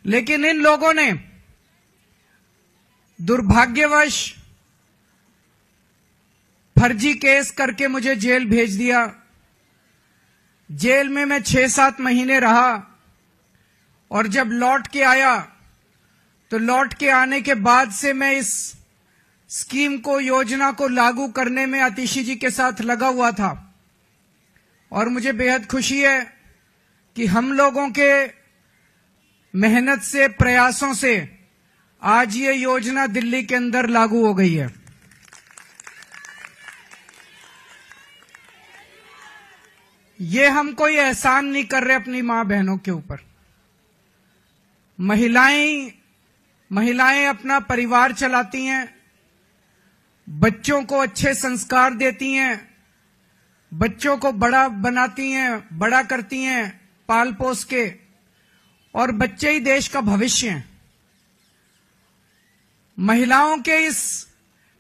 लेकिन इन लोगों ने दुर्भाग्यवश फर्जी केस करके मुझे जेल भेज दिया। जेल में मैं 6-7 महीने रहा और जब लौट के आया तो लौट के आने के बाद से मैं इस स्कीम को, योजना को लागू करने में आतिशी जी के साथ लगा हुआ था और मुझे बेहद खुशी है कि हम लोगों के मेहनत से, प्रयासों से आज ये योजना दिल्ली के अंदर लागू हो गई है। ये हम कोई एहसान नहीं कर रहे अपनी मां बहनों के ऊपर। महिलाएं अपना परिवार चलाती हैं, बच्चों को अच्छे संस्कार देती हैं, बच्चों को बड़ा बनाती हैं, बड़ा करती हैं पाल पोस के, और बच्चे ही देश का भविष्य हैं। महिलाओं के इस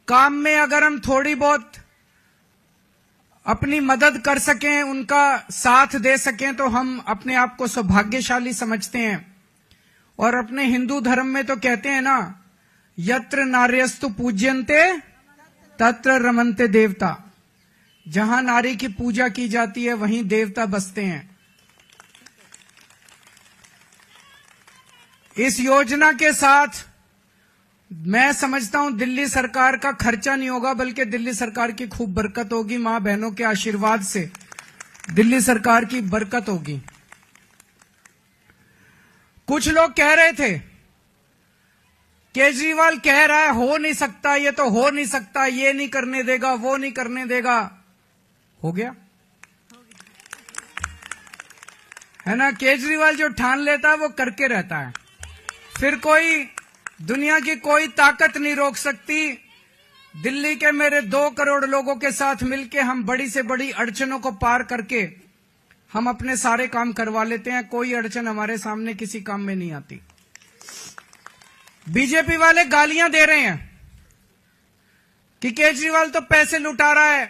काम में अगर हम थोड़ी बहुत अपनी मदद कर सकें, उनका साथ दे सकें, तो हम अपने आप को सौभाग्यशाली समझते हैं। और अपने हिंदू धर्म में तो कहते हैं ना, यत्र नार्यस्तु पूज्यन्ते तत्र रमन्ते देवता। जहां नारी की पूजा की जाती है वहीं देवता बसते हैं। इस योजना के साथ मैं समझता हूं दिल्ली सरकार का खर्चा नहीं होगा, बल्कि दिल्ली सरकार की खूब बरकत होगी। मां बहनों के आशीर्वाद से दिल्ली सरकार की बरकत होगी। कुछ लोग कह रहे थे, केजरीवाल कह रहा है हो नहीं सकता, ये तो हो नहीं सकता, ये नहीं करने देगा, वो नहीं करने देगा। हो गया है ना। केजरीवाल जो ठान लेता है वो करके रहता है, फिर कोई दुनिया की कोई ताकत नहीं रोक सकती। दिल्ली के मेरे 2 करोड़ लोगों के साथ मिलके हम बड़ी से बड़ी अड़चनों को पार करके हम अपने सारे काम करवा लेते हैं। कोई अड़चन हमारे सामने किसी काम में नहीं आती। बीजेपी वाले गालियां दे रहे हैं कि केजरीवाल तो पैसे लुटा रहा है,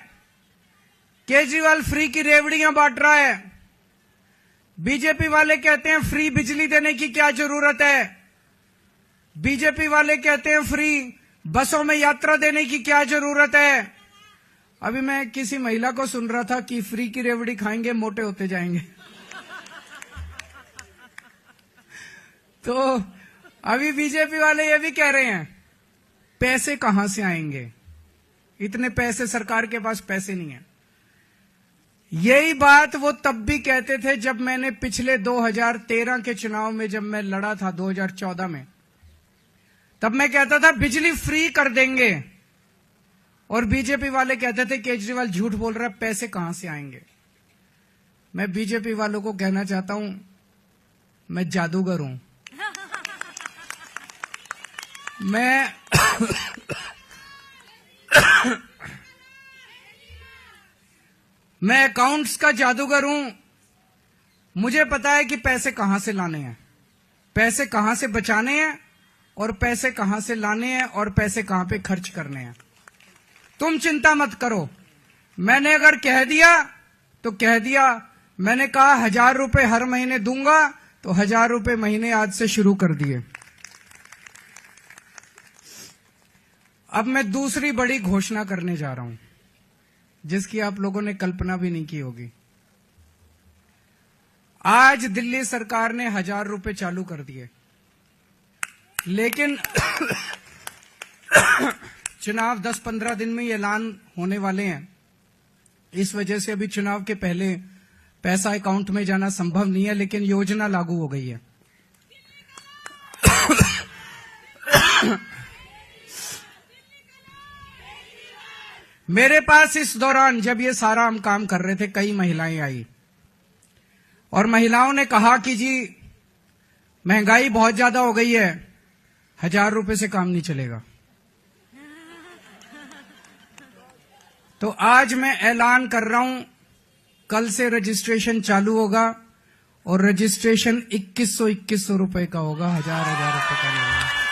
केजरीवाल फ्री की रेवड़ियां बांट रहा है। बीजेपी वाले कहते हैं फ्री बिजली देने की क्या जरूरत है। बीजेपी वाले कहते हैं फ्री बसों में यात्रा देने की क्या जरूरत है। अभी मैं किसी महिला को सुन रहा था कि फ्री की रेवड़ी खाएंगे मोटे होते जाएंगे। तो अभी बीजेपी वाले ये भी कह रहे हैं पैसे कहां से आएंगे, इतने पैसे, सरकार के पास पैसे नहीं है। यही बात वो तब भी कहते थे जब मैंने पिछले 2013 के चुनाव में जब मैं लड़ा था 2014 में, तब मैं कहता था बिजली फ्री कर देंगे, और बीजेपी वाले कहते थे केजरीवाल झूठ बोल रहा है, पैसे कहां से आएंगे। मैं बीजेपी वालों को कहना चाहता हूं, मैं जादूगर हूं। मैं अकाउंट्स का जादूगर हूं। मुझे पता है कि पैसे कहां से लाने हैं, पैसे कहां से बचाने हैं, और पैसे कहां से लाने हैं, और पैसे कहां पे खर्च करने हैं। तुम चिंता मत करो। मैंने अगर कह दिया तो कह दिया। मैंने कहा 1000 रुपए हर महीने दूंगा, तो 1000 रुपए महीने आज से शुरू कर दिए। अब मैं दूसरी बड़ी घोषणा करने जा रहा हूं, जिसकी आप लोगों ने कल्पना भी नहीं की होगी। आज दिल्ली सरकार ने 1000 रुपए चालू कर दिए, लेकिन चुनाव 10-15 दिन में ऐलान होने वाले हैं। इस वजह से अभी चुनाव के पहले पैसा अकाउंट में जाना संभव नहीं है, लेकिन योजना लागू हो गई है। मेरे पास इस दौरान जब ये सारा हम काम कर रहे थे, कई महिलाएं आई और महिलाओं ने कहा कि जी महंगाई बहुत ज्यादा हो गई है, 1000 रुपए से काम नहीं चलेगा। तो आज मैं ऐलान कर रहा हूं, कल से रजिस्ट्रेशन चालू होगा और रजिस्ट्रेशन 2100 रुपए का होगा, 1000 रुपए का नहीं होगा।